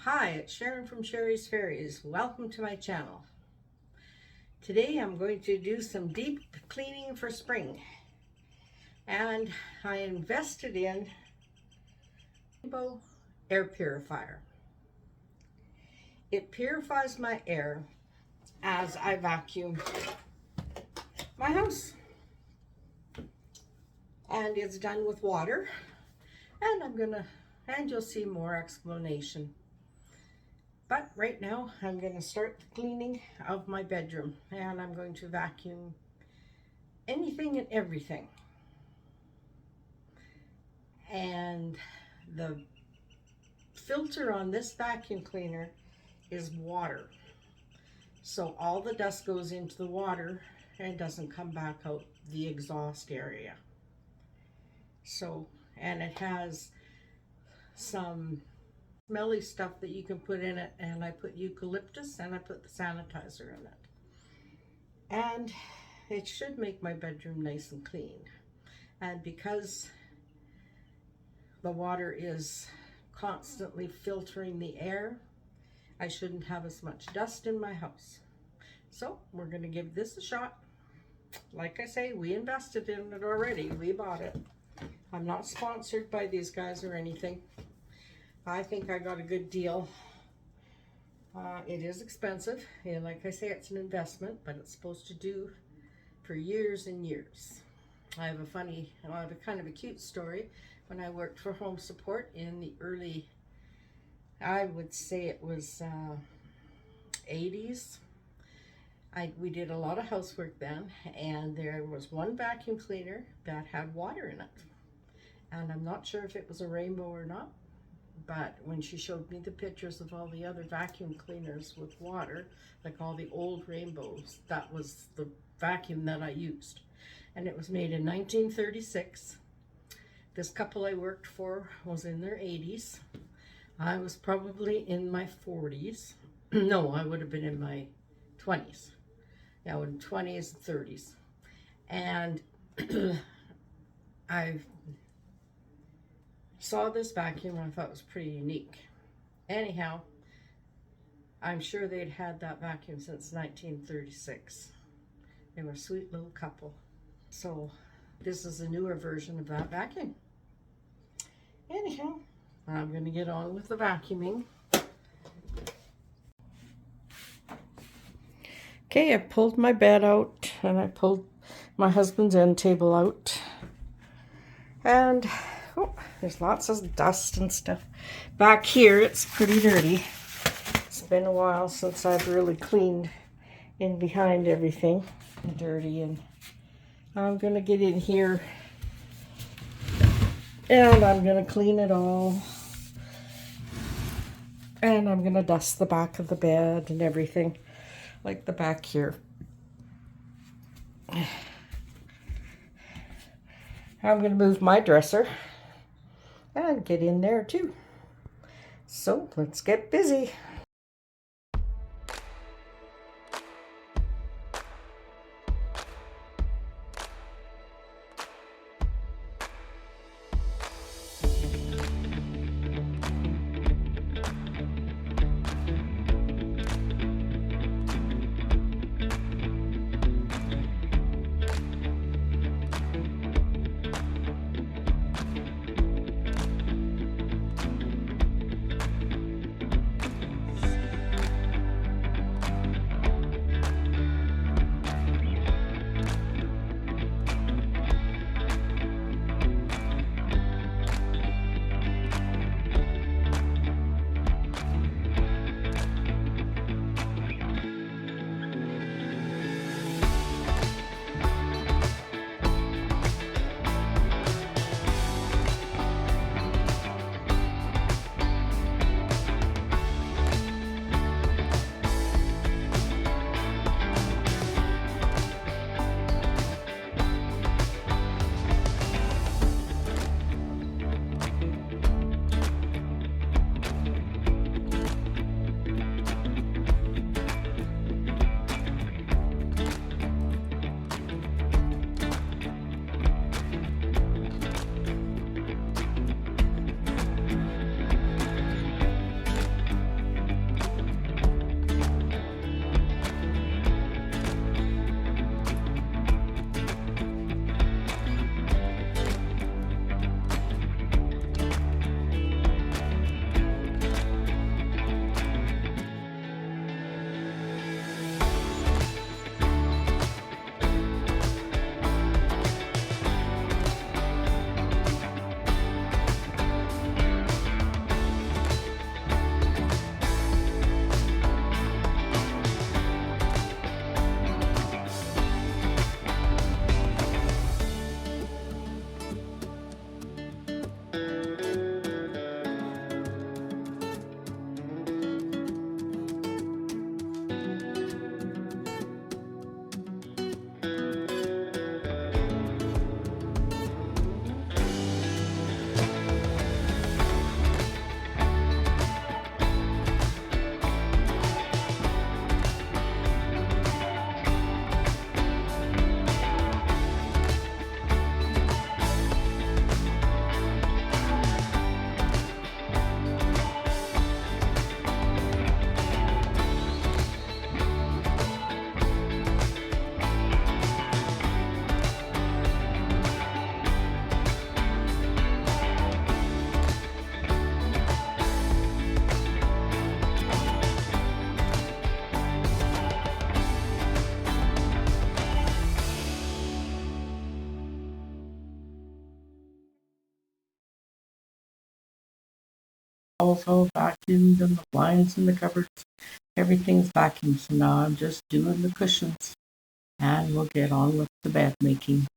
Hi, it's Sharon from Sherry's Fairies. Welcome to my channel. Today I'm going to do some deep cleaning for spring. And I invested in Rainbow air purifier. It purifies my air as I vacuum my house. And it's done with water. And you'll see more explanation. But right now, I'm going to start the cleaning of my bedroom, and I'm going to vacuum anything and everything. And the filter on this vacuum cleaner is water. So all the dust goes into the water and doesn't come back out the exhaust area. So, and it has some smelly stuff that you can put in it, and I put eucalyptus and I put the sanitizer in it, and it should make my bedroom nice and clean. And because the water is constantly filtering the air, I shouldn't have as much dust in my house. So we're going to give this a shot. Like I say, we invested in it already. We bought it. I'm not sponsored by these guys or anything. I think I got a good deal. It is expensive, and like I say, it's an investment, but it's supposed to do for years and years. I have a kind of a cute story. When I worked for home support in the early, I would say it was 80s. We did a lot of housework then, and there was one vacuum cleaner that had water in it. And I'm not sure if it was a Rainbow or not. But when she showed me the pictures of all the other vacuum cleaners with water, like all the old Rainbows, that was the vacuum that I used. And it was made in 1936. This couple I worked for was in their 80s. I was probably in my 40s. No, I would have been in my 20s. Yeah, in 20s and 30s. And I saw this vacuum and I thought it was pretty unique. Anyhow, I'm sure they'd had that vacuum since 1936. They were a sweet little couple. So this is a newer version of that vacuum. Anyhow, I'm going to get on with the vacuuming. Okay, I pulled my bed out, and I pulled my husband's end table out. And there's lots of dust and stuff. Back here, it's pretty dirty. It's been a while since I've really cleaned in behind everything. Dirty, and I'm gonna get in here and I'm gonna clean it all. And I'm gonna dust the back of the bed and everything, like the back here. I'm gonna move my dresser and get in there too. So let's get busy. also vacuumed, and the blinds in the cupboards. Everything's vacuumed, so now I'm just doing the cushions, and we'll get on with the bed making.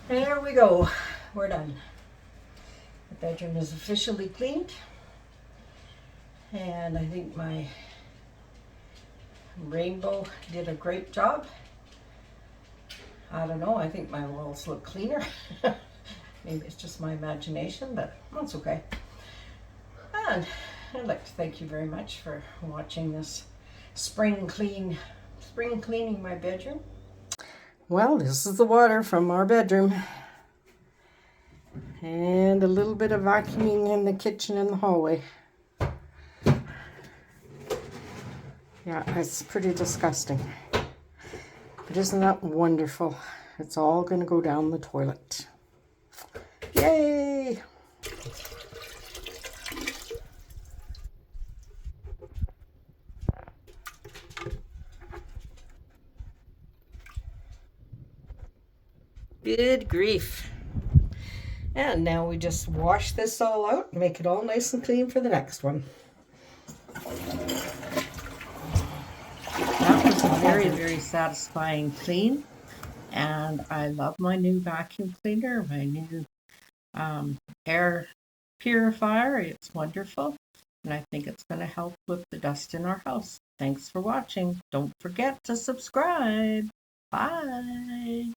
There we go. We're done. The bedroom is officially cleaned. And I think my Rainbow did a great job. I don't know, I think my walls look cleaner. Maybe it's just my imagination, but that's okay. And I'd like to thank you very much for watching this spring cleaning my bedroom. Well, this is the water from our bedroom. And a little bit of vacuuming in the kitchen and the hallway. Yeah, it's pretty disgusting. But isn't that wonderful? It's all going to go down the toilet. Yay! Good grief. And now we just wash this all out and make it all nice and clean for the next one. That was a very, very satisfying clean. And I love my new vacuum cleaner, my new air purifier. It's wonderful. And I think it's going to help with the dust in our house. Thanks for watching. Don't forget to subscribe. Bye.